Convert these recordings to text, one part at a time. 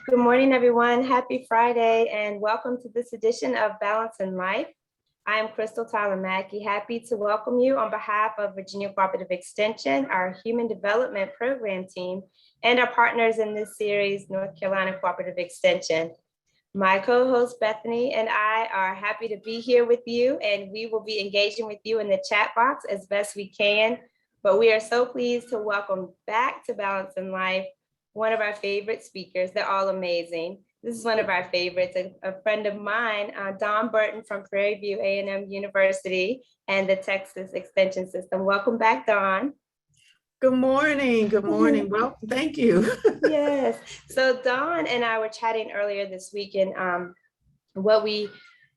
Good morning, everyone. Happy Friday, and welcome to this edition of Balance in Life. I am Crystal Tyler Mackey, happy to welcome you on behalf of Virginia Cooperative Extension, our Human Development Program team, and our partners in this series, North Carolina Cooperative Extension. My co-host Bethany and I are happy to be here with you, and we will be engaging with you in the chat box as best we can. But we are so pleased to welcome back to Balance in Life one of our favorite speakers. They're all amazing. This is one of our favorites, a friend of mine, Dawn Burton from Prairie View A&M University and the Texas Extension System. Welcome back, Dawn. Good morning. Good morning. Well, thank you. Yes. So Dawn and I were chatting earlier this week, and what we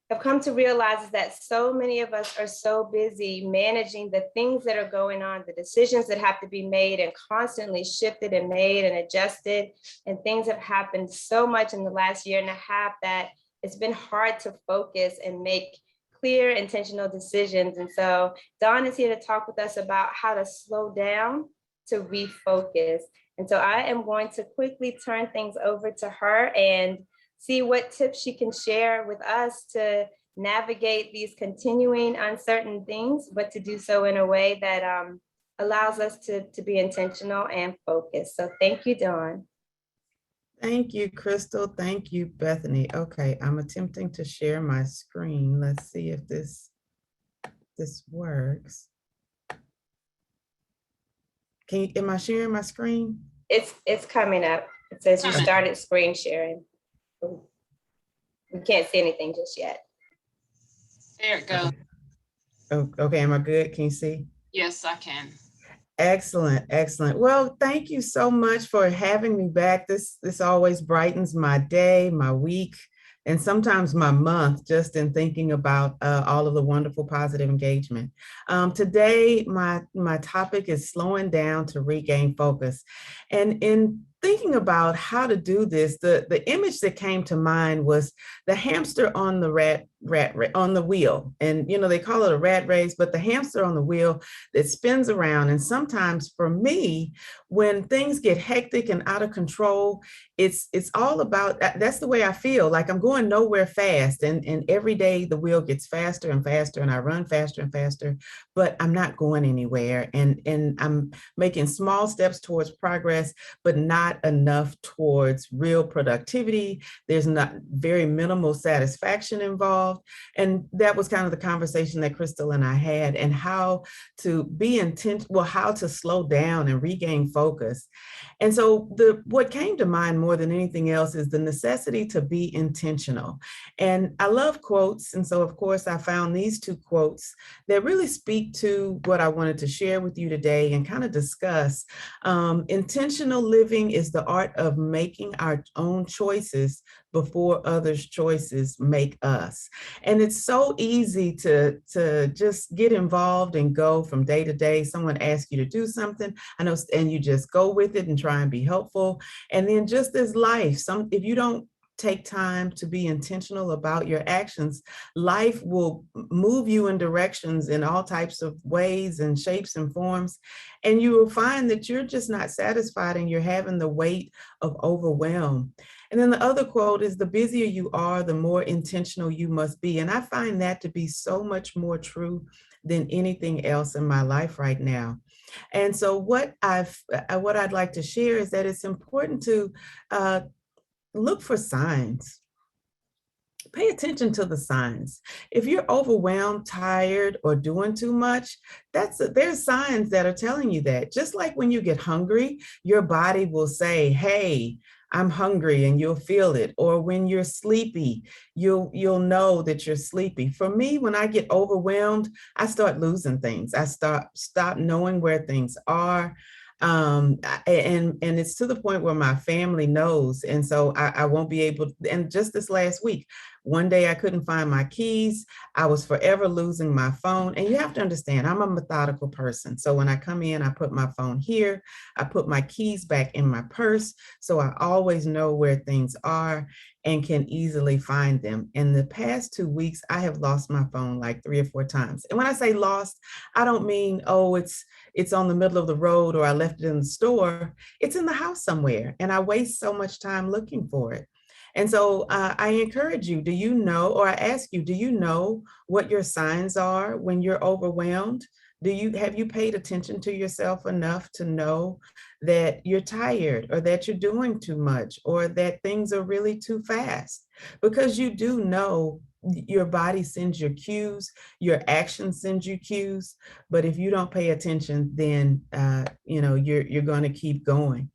have come to realize is that so many of us are so busy managing the things that are going on, the decisions that have to be made and constantly shifted and made and adjusted. And things have happened so much in the last year and a half that it's been hard to focus and make clear, intentional decisions. And so Dawn is here to talk with us about how to slow down to refocus. And so I am going to quickly turn things over to her and see what tips she can share with us to navigate these continuing uncertain things, but to do so in a way that allows us to be intentional and focused. So thank you, Dawn. Thank you, Crystal. Thank you, Bethany. Okay, I'm attempting to share my screen. Let's see if this works. Am I sharing my screen? It's coming up. It says you started screen sharing. We can't see anything just yet. There it goes. Okay, am I good? Can you see? Yes, I can. Excellent, excellent. Well, thank you so much for having me back. This always brightens my day, my week, and sometimes my month, just in thinking about all of the wonderful positive engagement. Today, my topic is slowing down to regain focus. And in thinking about how to do this, the image that came to mind was the hamster on the on the wheel. And they call it a rat race, but the hamster on the wheel that spins around. And sometimes for me, when things get hectic and out of control, it's all about, that's the way I feel, like I'm going nowhere fast. And every day the wheel gets faster and faster, and I run faster and faster, but I'm not going anywhere. And I'm making small steps towards progress, but not enough towards real productivity. There's not very minimal satisfaction involved. And that was kind of the conversation that Crystal and I had, and how to be intentional, how to slow down and regain focus. And so what came to mind more than anything else is the necessity to be intentional. And I love quotes. And so, of course, I found these two quotes that really speak to what I wanted to share with you today and kind of discuss. Intentional living is the art of making our own choices before others' choices make us. And it's so easy to just get involved and go from day to day. Someone asks you to do something, and you just go with it and try and be helpful. And then just as life, if you don't take time to be intentional about your actions, life will move you in directions in all types of ways and shapes and forms. And you will find that you're just not satisfied, and you're having the weight of overwhelm. And then the other quote is, the busier you are, the more intentional you must be. And I find that to be so much more true than anything else in my life right now. And so what I'd like to share is that it's important to look for signs. Pay attention to the signs. If you're overwhelmed, tired, or doing too much, there's signs that are telling you that. Just like when you get hungry, your body will say, hey, I'm hungry, and you'll feel it. Or when you're sleepy, you'll know that you're sleepy. For me, when I get overwhelmed, I start losing things. I stop knowing where things are. And it's to the point where my family knows. And so I won't be able, and just this last week, One day I couldn't find my keys. I was forever losing my phone. And you have to understand, I'm a methodical person. So when I come in, I put my phone here, I put my keys back in my purse. So I always know where things are and can easily find them. In the past 2 weeks, I have lost my phone like 3 or 4 times. And when I say lost, I don't mean, oh, it's on the middle of the road or I left it in the store. It's in the house somewhere. And I waste so much time looking for it. And so I encourage you, do you know, or I ask you, do you know what your signs are when you're overwhelmed? Have you paid attention to yourself enough to know that you're tired or that you're doing too much or that things are really too fast? Because you do know your body sends you cues, your action sends you cues, but if you don't pay attention, then you're going to keep going.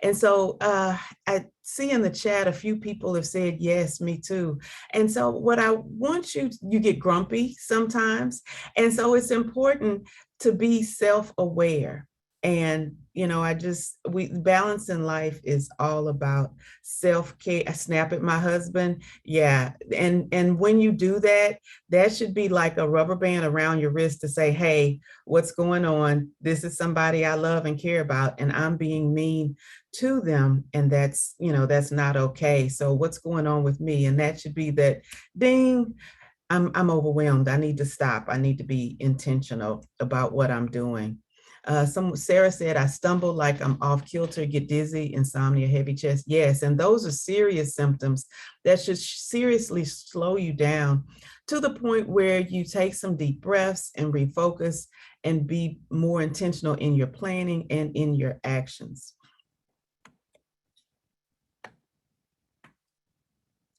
And so I see in the chat a few people have said, yes, me too. And so what I want you get grumpy sometimes. And so it's important to be self-aware. And, balance in life is all about self-care. I snap at my husband. Yeah. And when you do that, that should be like a rubber band around your wrist to say, hey, what's going on? This is somebody I love and care about, and I'm being mean to them. And that's not okay. So what's going on with me? And that should be that ding. I'm overwhelmed. I need to stop. I need to be intentional about what I'm doing. Sarah said, I stumble like I'm off kilter, get dizzy, insomnia, heavy chest. Yes, and those are serious symptoms that should seriously slow you down to the point where you take some deep breaths and refocus and be more intentional in your planning and in your actions.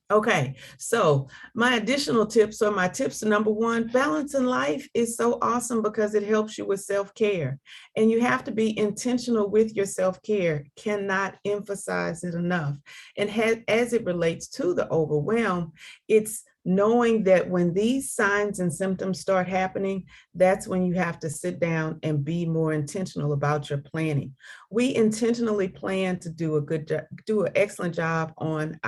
Okay, so my additional tips are my tips. Number one, balance in life is so awesome because it helps you with self-care. And you have to be intentional with your self-care. Cannot emphasize it enough. And as it relates to the overwhelm, it's knowing that when these signs and symptoms start happening, that's when you have to sit down and be more intentional about your planning. We intentionally plan to do an excellent job on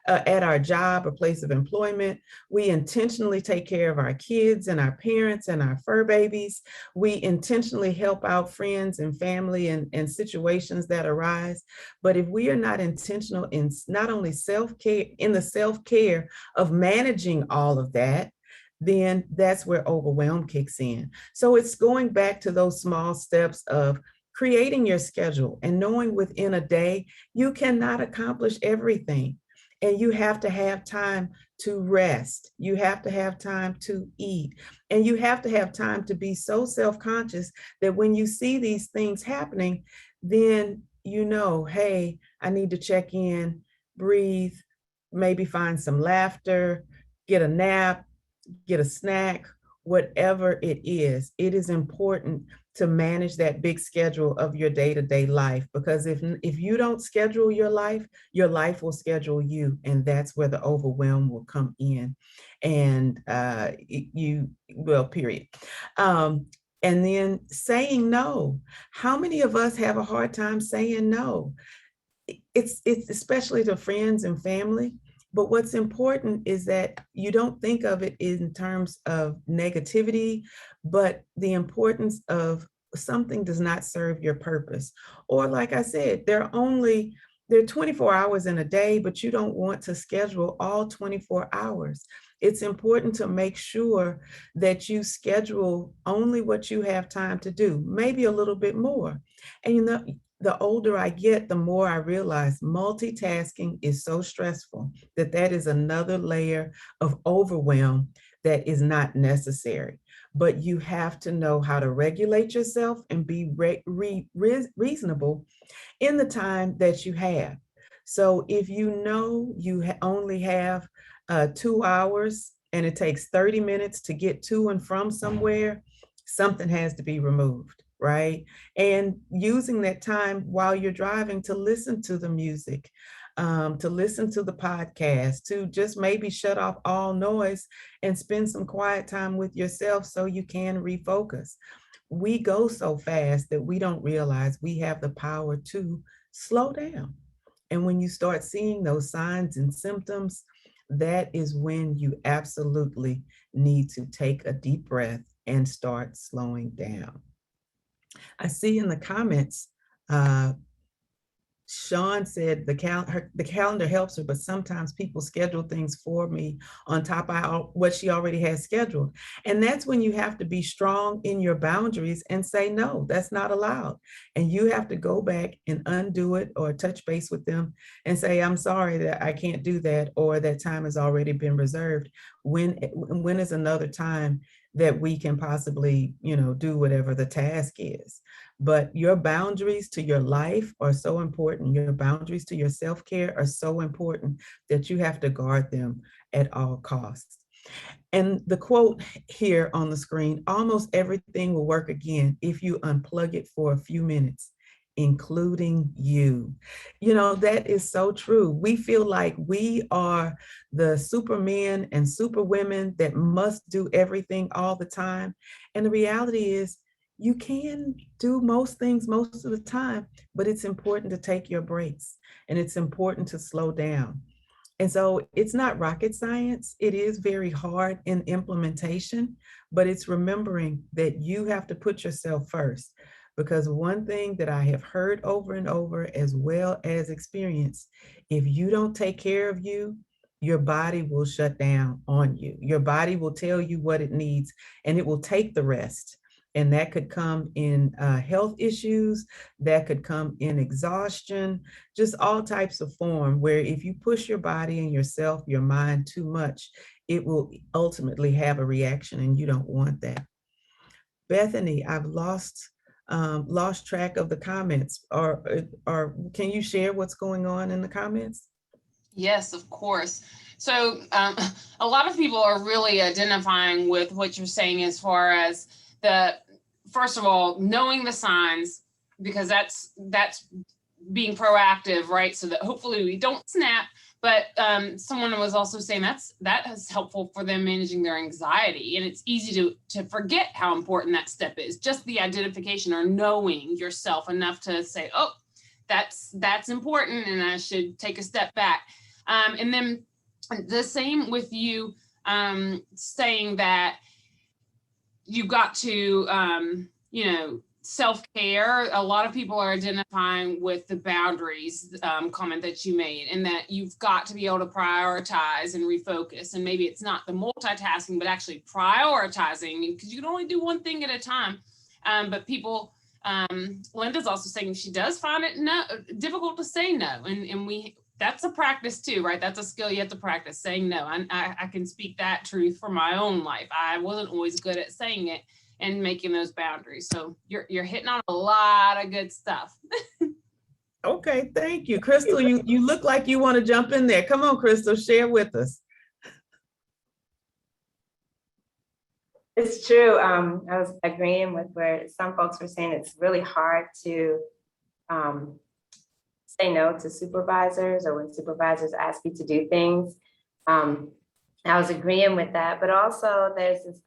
at our job or place of employment. We intentionally take care of our kids and our parents and our fur babies. We intentionally help out friends and family and situations that arise. But if we are not intentional in not only self-care, in the self-care of managing all of that, then that's where overwhelm kicks in. So it's going back to those small steps of creating your schedule and knowing within a day, you cannot accomplish everything. And you have to have time to rest. You have to have time to eat. And you have to have time to be so self-conscious that when you see these things happening, then you know, hey, I need to check in, breathe, maybe find some laughter, get a nap, get a snack, whatever it is important to manage that big schedule of your day-to-day life. Because if you don't schedule your life will schedule you. And that's where the overwhelm will come in. And period. And then saying no. How many of us have a hard time saying no? It's especially to friends and family. But what's important is that you don't think of it in terms of negativity, but the importance of something does not serve your purpose. Or like I said, there are 24 hours in a day, but you don't want to schedule all 24 hours. It's important to make sure that you schedule only what you have time to do, maybe a little bit more. And the older I get, the more I realize multitasking is so stressful that is another layer of overwhelm that is not necessary. But you have to know how to regulate yourself and be reasonable in the time that you have. So if you know you only have 2 hours and it takes 30 minutes to get to and from somewhere, something has to be removed. Right? And using that time while you're driving to listen to the music, to listen to the podcast, to just maybe shut off all noise and spend some quiet time with yourself so you can refocus. We go so fast that we don't realize we have the power to slow down. And when you start seeing those signs and symptoms, that is when you absolutely need to take a deep breath and start slowing down. I see in the comments, Sean said the calendar helps her, but sometimes people schedule things for me on top of what she already has scheduled. And that's when you have to be strong in your boundaries and say, no, that's not allowed. And you have to go back and undo it or touch base with them and say, I'm sorry that I can't do that, or that time has already been reserved. When is another time that we can possibly, do whatever the task is? But your boundaries to your life are so important. Your boundaries to your self-care are so important that you have to guard them at all costs. And the quote here on the screen, almost everything will work again if you unplug it for a few minutes, including you. That is so true. We feel like we are the supermen and superwomen that must do everything all the time. And the reality is, you can do most things most of the time, but it's important to take your breaks and it's important to slow down. And so it's not rocket science. It is very hard in implementation, but it's remembering that you have to put yourself first. Because one thing that I have heard over and over, as well as experienced, if you don't take care of you, your body will shut down on you. Your body will tell you what it needs and it will take the rest. And that could come in health issues, that could come in exhaustion, just all types of form, where if you push your body and yourself, your mind too much, it will ultimately have a reaction, and you don't want that. Bethany, I've lost track of the comments. Or can you share what's going on in the comments? Yes, of course. So a lot of people are really identifying with what you're saying as far as first of all, knowing the signs, because that's being proactive, right? So that hopefully we don't snap. But someone was also saying that is helpful for them managing their anxiety. And it's easy to forget how important that step is. Just the identification or knowing yourself enough to say, oh, that's important and I should take a step back. And then the same with you saying that you've got to, self-care. A lot of people are identifying with the boundaries comment that you made, and that you've got to be able to prioritize and refocus. And maybe it's not the multitasking, but actually prioritizing, because you can only do one thing at a time. But people, Linda's also saying she does find it difficult to say no. And that's a practice too, right? That's a skill you have to practice, saying no. I can speak that truth for my own life. I wasn't always good at saying it and making those boundaries. So you're hitting on a lot of good stuff. Okay, thank you. Crystal, you look like you want to jump in there. Come on, Crystal, share with us. It's true. I was agreeing with where some folks were saying it's really hard to say no to supervisors, or when supervisors ask you to do things. I was agreeing with that, but also there's this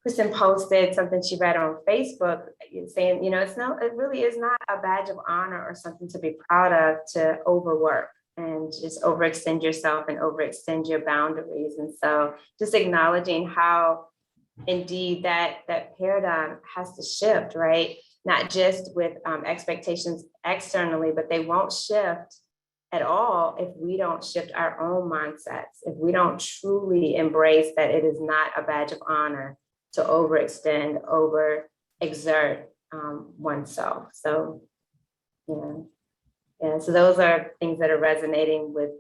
person posted something she read on Facebook saying, it really is not a badge of honor or something to be proud of to overwork and just overextend yourself and overextend your boundaries. And so just acknowledging how indeed that paradigm has to shift, right? Not just with expectations externally, but they won't shift at all if we don't shift our own mindsets, if we don't truly embrace that it is not a badge of honor to overextend, overexert oneself. So, yeah. So those are things that are resonating with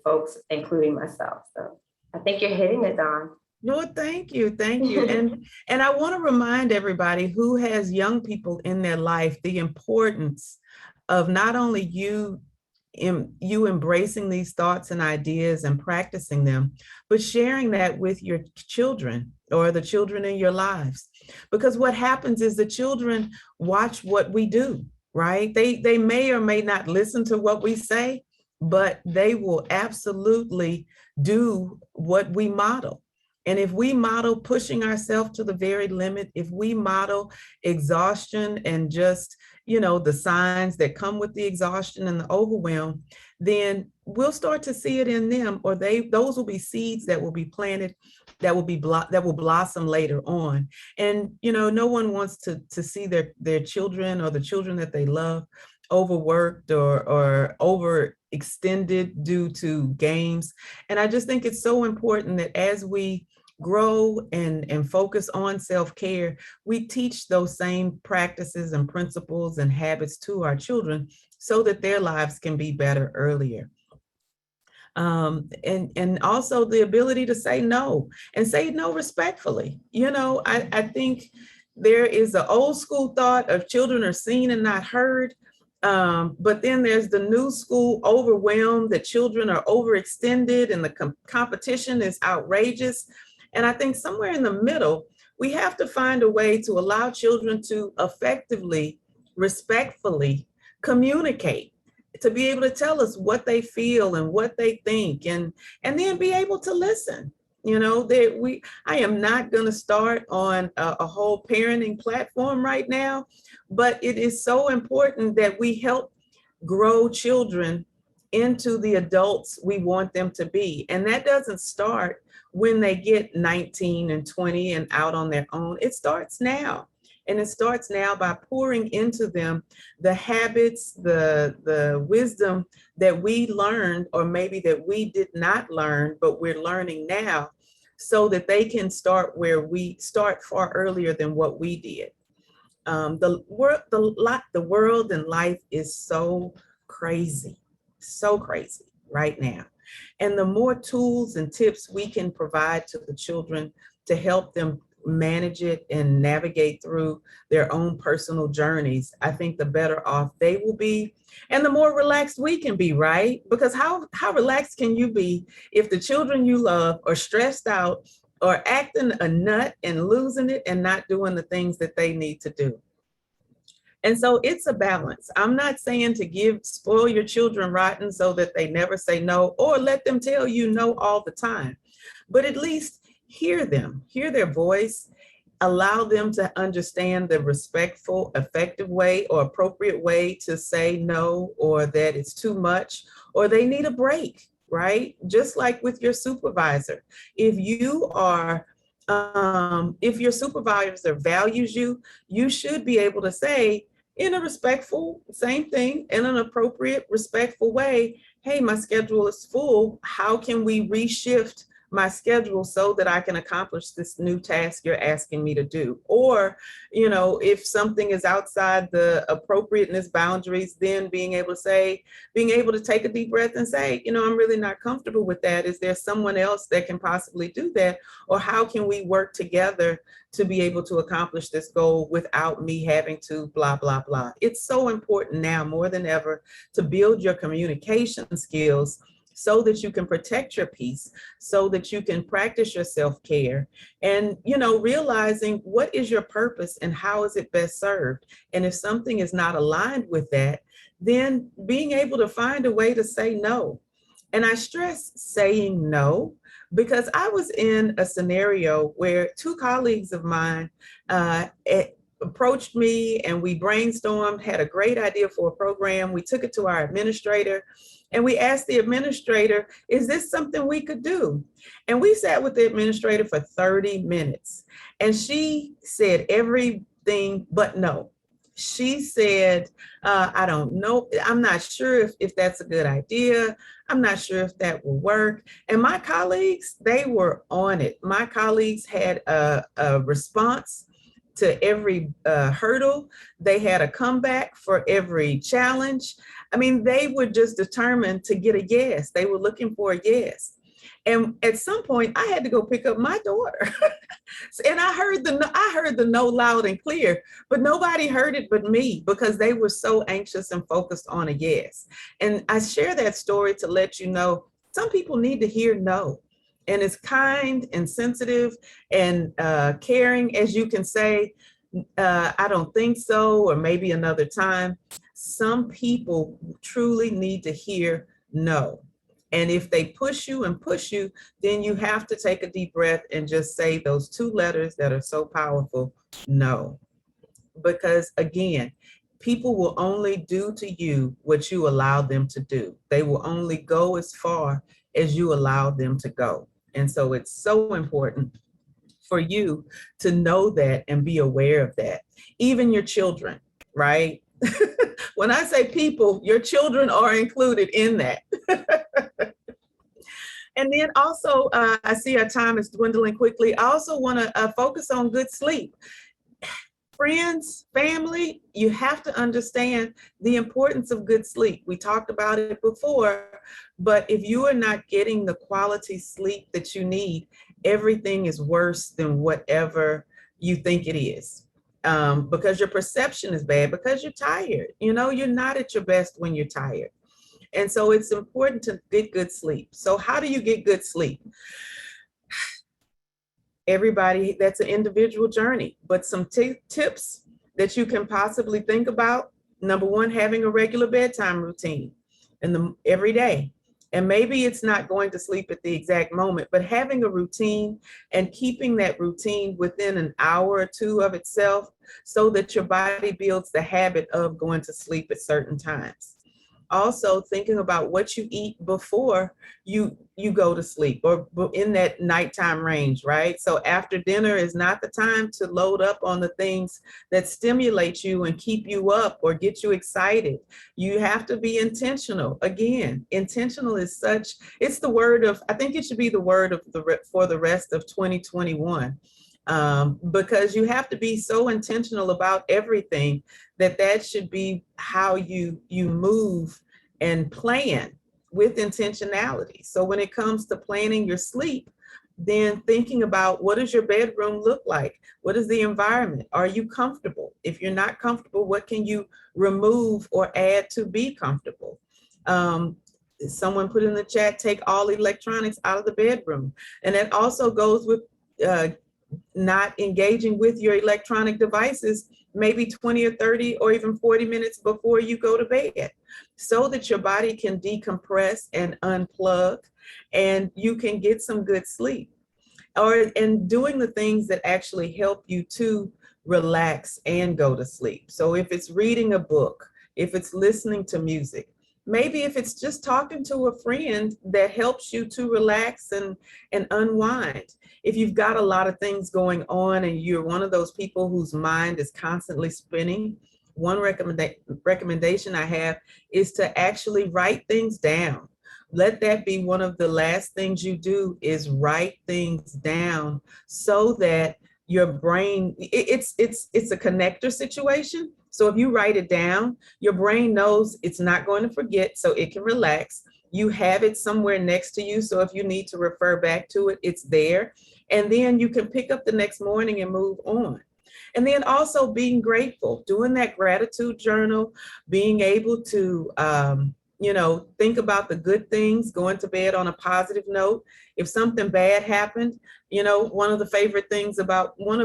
folks, including myself. So I think you're hitting it, Dawn. No, thank you. And I want to remind everybody who has young people in their life the importance of not only you embracing these thoughts and ideas and practicing them, but sharing that with your children or the children in your lives. Because what happens is the children watch what we do, right? They may or may not listen to what we say, but they will absolutely do what we model. And if we model pushing ourselves to the very limit, if we model exhaustion and just, the signs that come with the exhaustion and the overwhelm, then we'll start to see it in them, or those will be seeds that will be planted, that will blossom later on. And no one wants to see their children, or the children that they love, overworked or overextended due to games. And I just think it's so important that as we grow and focus on self-care, we teach those same practices and principles and habits to our children so that their lives can be better earlier. And also the ability to say no, and say no respectfully. I think there is an old school thought of children are seen and not heard. But then there's the new school overwhelmed that children are overextended and the competition is outrageous. And I think somewhere in the middle, we have to find a way to allow children to effectively, respectfully communicate, to be able to tell us what they feel and what they think, and then be able to listen. I am not going to start on a whole parenting platform right now, but it is so important that we help grow children into the adults we want them to be. And that doesn't start when they get 19 and 20 and out on their own. It starts now. And it starts now by pouring into them the habits, the wisdom that we learned, or maybe that we did not learn, but we're learning now, so that they can start where we start far earlier than what we did. The world and life is so crazy right now. And the more tools and tips we can provide to the children to help them manage it and navigate through their own personal journeys, I think the better off they will be, and the more relaxed we can be, right? Because how relaxed can you be if the children you love are stressed out or acting a nut and losing it and not doing the things that they need to do? And so it's a balance. I'm not saying to spoil your children rotten so that they never say no, or let them tell you no all the time, but at least hear them, hear their voice, allow them to understand the respectful, effective way or appropriate way to say no, or that it's too much, or they need a break, right? Just like with your supervisor. If your supervisor values you, you should be able to say in a respectful, same thing, in an appropriate, respectful way, hey, my schedule is full. How can we reshift my schedule so that I can accomplish this new task you're asking me to do? Or, if something is outside the appropriateness boundaries, then being able to take a deep breath and say, I'm really not comfortable with that. Is there someone else that can possibly do that? Or how can we work together to be able to accomplish this goal without me having to blah, blah, blah? It's so important now more than ever to build your communication skills so that you can protect your peace, so that you can practice your self-care, and, realizing what is your purpose and how is it best served. And if something is not aligned with that, then being able to find a way to say no. And I stress saying no, because I was in a scenario where two colleagues of mine approached me and we brainstormed, had a great idea for a program. We took it to our administrator and we asked the administrator, is this something we could do? And we sat with the administrator for 30 minutes and she said everything but no. She said, I don't know. I'm not sure if that's a good idea. I'm not sure if that will work. And my colleagues, they were on it. My colleagues had a response to every hurdle. They had a comeback for every challenge. I mean, they were just determined to get a yes. They were looking for a yes. And at some point I had to go pick up my daughter. And I heard the no loud and clear, but nobody heard it but me, because they were so anxious and focused on a yes. And I share that story to let you know, some people need to hear no. And as kind and sensitive and caring as you can say, I don't think so, or maybe another time, some people truly need to hear no. And if they push you and push you, then you have to take a deep breath and just say those two letters that are so powerful, no. Because again, People will only do to you what you allow them to do. They will only go as far as you allow them to go. And so it's so important for you to know that and be aware of that. Even your children, right? When I say people, your children are included in that. And then also, I see our time is dwindling quickly. I also want to focus on good sleep. Friends, family, you have to understand the importance of good sleep. We talked about it before, but if you are not getting the quality sleep that you need, everything is worse than whatever you think it is. Because your perception is bad, because you're tired. You know, you're not at your best when you're tired. And so it's important to get good sleep. So how do you get good sleep? Everybody, that's an individual journey, but some tips that you can possibly think about. Number one, having a regular bedtime routine every day. And maybe it's not going to sleep at the exact moment, but having a routine and keeping that routine within an hour or two of itself so that your body builds the habit of going to sleep at certain times. Also thinking about what you eat before you go to sleep, or in that nighttime range, right? So after dinner is not the time to load up on the things that stimulate you and keep you up or get you excited. You have to be intentional. Again, intentional is it's the word of, I think it should be the word of for the rest of 2021. Because you have to be so intentional about everything that should be how you move and plan with intentionality. So when it comes to planning your sleep, then thinking about, what does your bedroom look like? What is the environment? Are you comfortable? If you're not comfortable, what can you remove or add to be comfortable? Someone put in the chat, take all electronics out of the bedroom. And that also goes with not engaging with your electronic devices maybe 20 or 30 or even 40 minutes before you go to bed, so that your body can decompress and unplug and you can get some good sleep. And doing the things that actually help you to relax and go to sleep. So if it's reading a book, if it's listening to music, maybe if it's just talking to a friend that helps you to relax and unwind. If you've got a lot of things going on and you're one of those people whose mind is constantly spinning, one recommendation I have is to actually write things down. Let that be one of the last things you do, is write things down, so that your brain, it's a connector situation. So if you write it down, your brain knows it's not going to forget, so it can relax. You have it somewhere next to you, so if you need to refer back to it, it's there. And then you can pick up the next morning and move on. And then also being grateful, doing that gratitude journal, being able to, think about the good things, going to bed on a positive note. If something bad happened, one of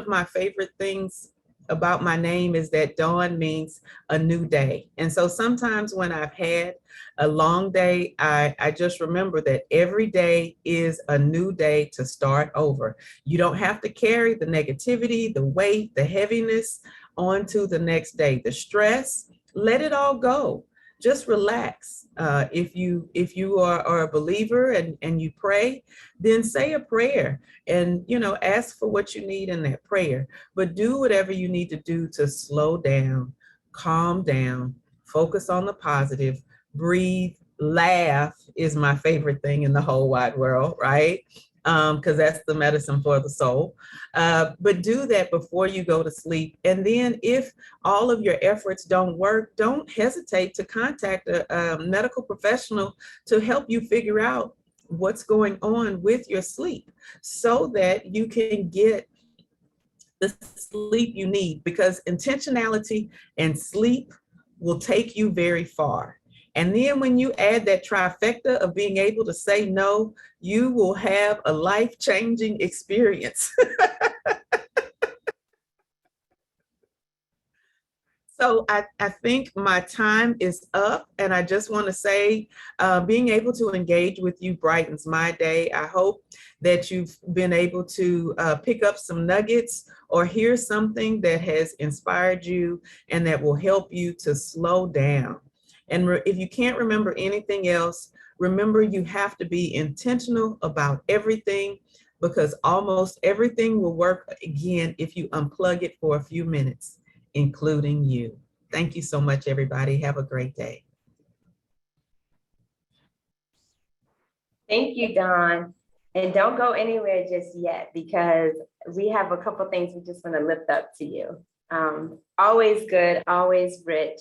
my favorite things about my name is that dawn means a new day. And so sometimes when I've had a long day, I just remember that every day is a new day to start over. You don't have to carry the negativity, the weight, the heaviness onto the next day. The stress, let it all go. Just relax. If you are a believer and you pray, then say a prayer and ask for what you need in that prayer. But do whatever you need to do to slow down, calm down, focus on the positive, breathe, laugh is my favorite thing in the whole wide world, right? Because that's the medicine for the soul. But do that before you go to sleep. And then if all of your efforts don't work, don't hesitate to contact a medical professional to help you figure out what's going on with your sleep, so that you can get the sleep you need, because intentionality and sleep will take you very far. And then when you add that trifecta of being able to say no, you will have a life-changing experience. So I think my time is up, and I just want to say, being able to engage with you brightens my day. I hope that you've been able to pick up some nuggets or hear something that has inspired you and that will help you to slow down. And if you can't remember anything else, remember you have to be intentional about everything, because almost everything will work again if you unplug it for a few minutes, including you. Thank you so much, everybody. Have a great day. Thank you, Dawn. And don't go anywhere just yet, because we have a couple things we just want to lift up to you. Always good, always rich.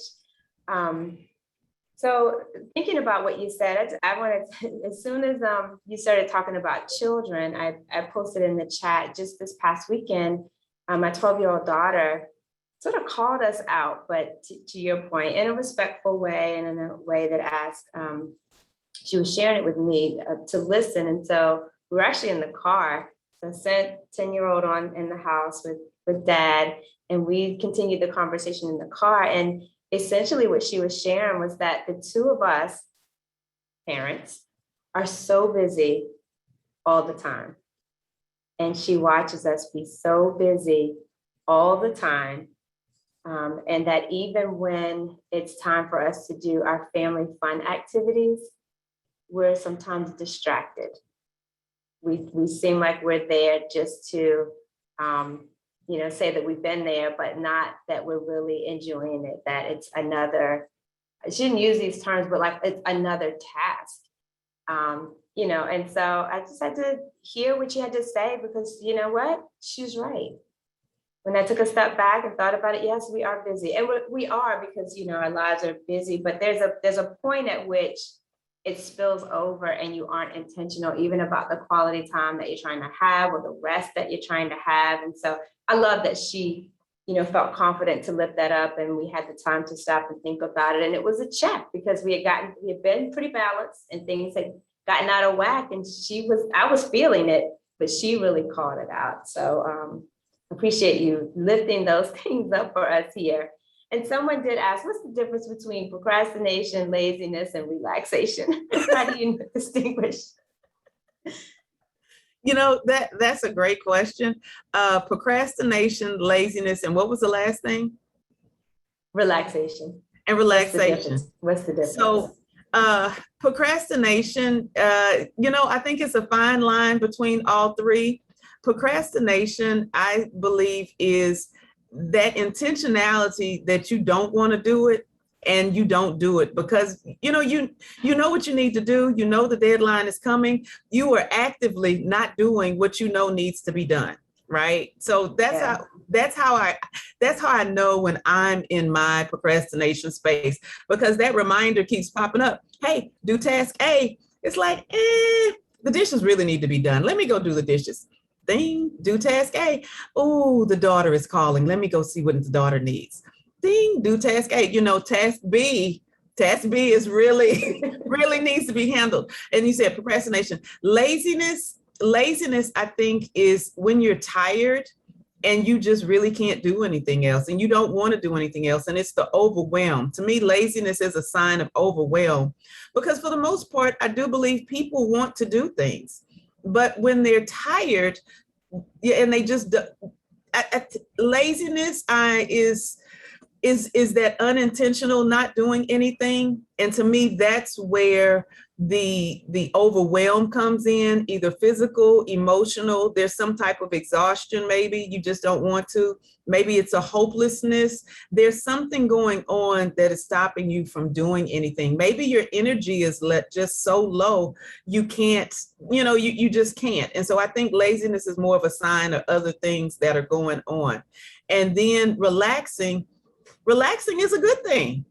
So thinking about what you said, I wanted to, as soon as you started talking about children, I posted in the chat just this past weekend, my 12-year-old daughter sort of called us out, but to your point, in a respectful way and in a way that asked, she was sharing it with me to listen. And so we were actually in the car. So I sent 10-year-old on in the house with dad, and we continued the conversation in the car. And essentially what she was sharing was that the two of us, parents, are so busy all the time. And she watches us be so busy all the time. And that even when it's time for us to do our family fun activities, we're sometimes distracted. We seem like we're there just to, say that we've been there, but not that we're really enjoying it, that it's another, I shouldn't use these terms, but like it's another task. And so I just had to hear what you had to say, because you know what? She's right. When I took a step back and thought about it, yes, we are busy. And we are, because, our lives are busy, but there's a point at which it spills over and you aren't intentional even about the quality time that you're trying to have or the rest that you're trying to have. And so I love that she, felt confident to lift that up, and we had the time to stop and think about it. And it was a check, because we had been pretty balanced and things had gotten out of whack, and I was feeling it, but she really called it out. So appreciate you lifting those things up for us here. And someone did ask, what's the difference between procrastination, laziness, and relaxation? How do you distinguish? That's a great question. Procrastination, laziness, and what was the last thing? Relaxation. And relaxation. What's the difference? So procrastination, I think it's a fine line between all three. Procrastination, I believe, is that intentionality that you don't want to do it, and you don't do it because you know what you need to do. The deadline is coming. You are actively not doing what needs to be done, right? So that's how I know when I'm in my procrastination space, because that reminder keeps popping up. Hey, do task A. It's like, the dishes really need to be done. Let me go do the dishes. Ding, do task A. Oh, the daughter is calling. Let me go see what the daughter needs. Ding, do task A. Task B is really, really needs to be handled. And you said procrastination. Laziness, I think, is when you're tired and you just really can't do anything else and you don't want to do anything else. And it's the overwhelm. To me, laziness is a sign of overwhelm, because for the most part, I do believe people want to do things. But when they're tired, and they just laziness is that unintentional not doing anything. And to me, that's where the overwhelm comes in, either physical, emotional. There's some type of exhaustion. Maybe you just don't want to. Maybe it's a hopelessness. There's something going on that is stopping you from doing anything. Maybe your energy is just so low, you can't, you just can't. And so I think laziness is more of a sign of other things that are going on. And then relaxing is a good thing.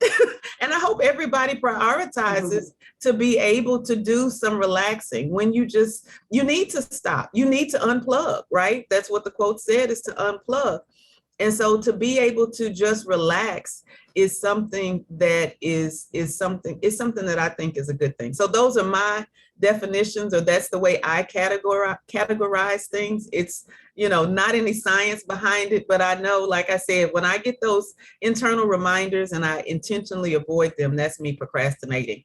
And I hope everybody prioritizes to be able to do some relaxing. When you need to stop, you need to unplug, right? That's what the quote said, is to unplug. And so to be able to just relax is something that is something that I think is a good thing. So those are my definitions, or that's the way I categorize things. It's, not any science behind it, but I know, like I said, when I get those internal reminders and I intentionally avoid them, that's me procrastinating.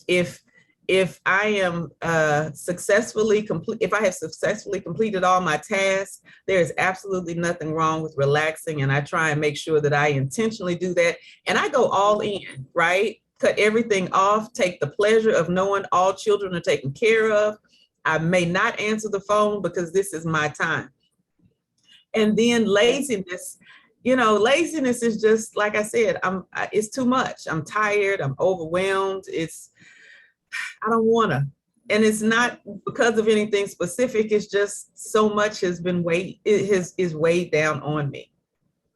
If I am if I have successfully completed all my tasks, there is absolutely nothing wrong with relaxing. And I try and make sure that I intentionally do that. And I go all in, right? Cut everything off, take the pleasure of knowing all children are taken care of. I may not answer the phone because this is my time. And then laziness, laziness is just, like I said, it's too much. I'm tired, I'm overwhelmed. I don't want to. And it's not because of anything specific. It's just so much has been is weighed down on me.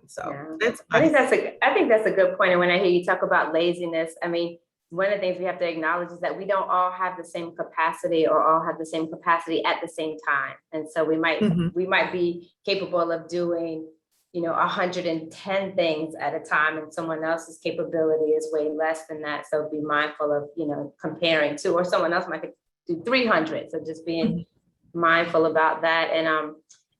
So yeah. I think that's a good point. And when I hear you talk about laziness, I mean, one of the things we have to acknowledge is that we don't all have the same capacity or all have the same capacity at the same time. And so we might be capable of doing 110 things at a time, and someone else's capability is way less than that. So be mindful of, comparing to, or someone else might do 300. So just being mindful about that. And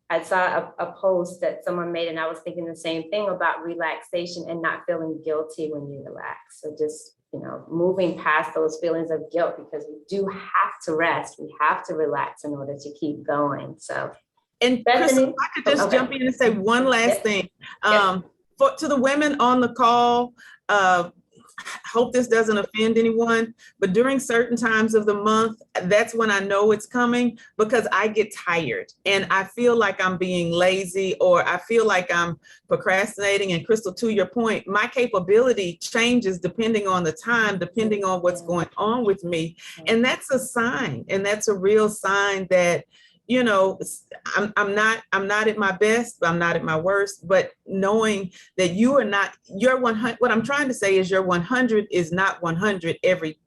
I saw a post that someone made, and I was thinking the same thing about relaxation and not feeling guilty when you relax. So just, moving past those feelings of guilt, because we do have to rest. We have to relax in order to keep going. So. And Crystal, if I could just jump in and say one last thing. To the women on the call, hope this doesn't offend anyone, but during certain times of the month, that's when I know it's coming, because I get tired and I feel like I'm being lazy, or I feel like I'm procrastinating. And Crystal, to your point, my capability changes depending on the time, depending on what's going on with me. And that's a sign, and that's a real sign that, I'm not at my best, I'm not at my worst, but knowing that you are not, your 100, what I'm trying to say is your 100 is not 100 every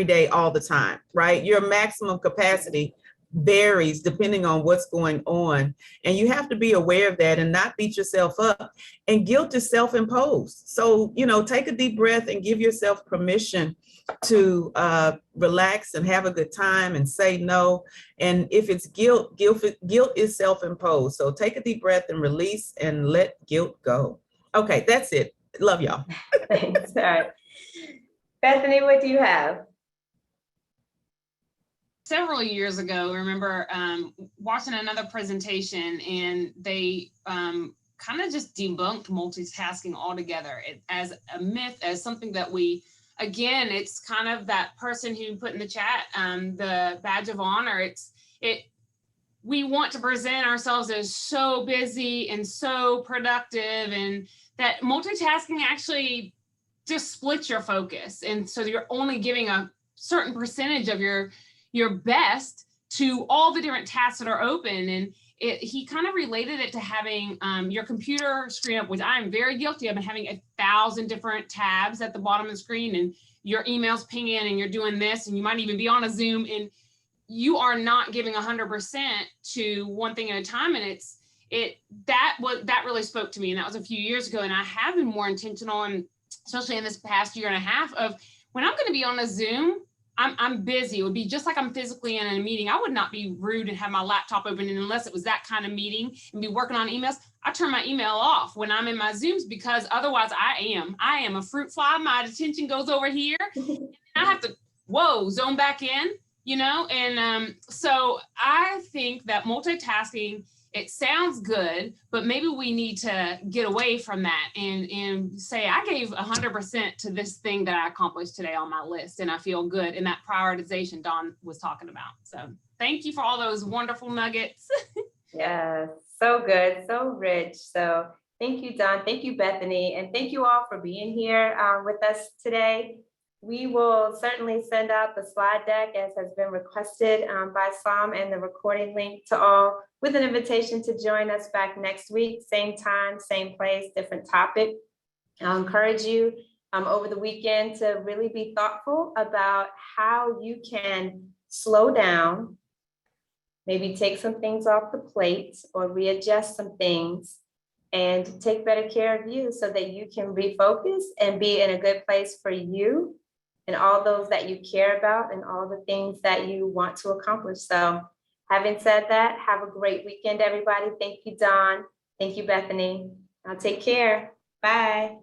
day, all the time, right? Your maximum capacity varies depending on what's going on. And you have to be aware of that and not beat yourself up. And guilt is self-imposed. So, take a deep breath and give yourself permission to relax and have a good time and say no. And if it's guilt is self-imposed. So take a deep breath and release and let guilt go. Okay, that's it. Love y'all. Thanks. All right. Bethany, what do you have? Several years ago, I remember watching another presentation, and they kind of just debunked multitasking altogether as a myth, as something that again, it's kind of that person who put in the chat, the badge of honor. We want to present ourselves as so busy and so productive, and that multitasking actually just splits your focus. And so you're only giving a certain percentage of your best to all the different tasks that are open. And he kind of related it to having your computer screen up, which I'm very guilty of, having 1,000 different tabs at the bottom of the screen, and your emails ping in, and you're doing this, and you might even be on a Zoom, and you are not giving 100% to one thing at a time. And that really spoke to me. And that was a few years ago. And I have been more intentional, and especially in this past year and a half, of when I'm going to be on a Zoom, I'm busy. It would be just like I'm physically in a meeting. I would not be rude and have my laptop open, and unless it was that kind of meeting, and be working on emails. I turn my email off when I'm in my Zooms, because otherwise I am a fruit fly. My attention goes over here. And I have to, zone back in, And so I think that multitasking, it sounds good, but maybe we need to get away from that and say, I gave 100% to this thing that I accomplished today on my list, and I feel good. And that prioritization Dawn was talking about. So thank you for all those wonderful nuggets. Yeah, so good, so rich. So thank you, Dawn. Thank you, Bethany. And thank you all for being here with us today. We will certainly send out the slide deck as has been requested by Sam, and the recording link to all, with an invitation to join us back next week, same time, same place, different topic. I'll encourage you over the weekend to really be thoughtful about how you can slow down, maybe take some things off the plate or readjust some things, and take better care of you so that you can refocus and be in a good place for you and all those that you care about and all the things that you want to accomplish. So having said that, have a great weekend, everybody. Thank you, Dawn. Thank you, Bethany. Now take care. Bye.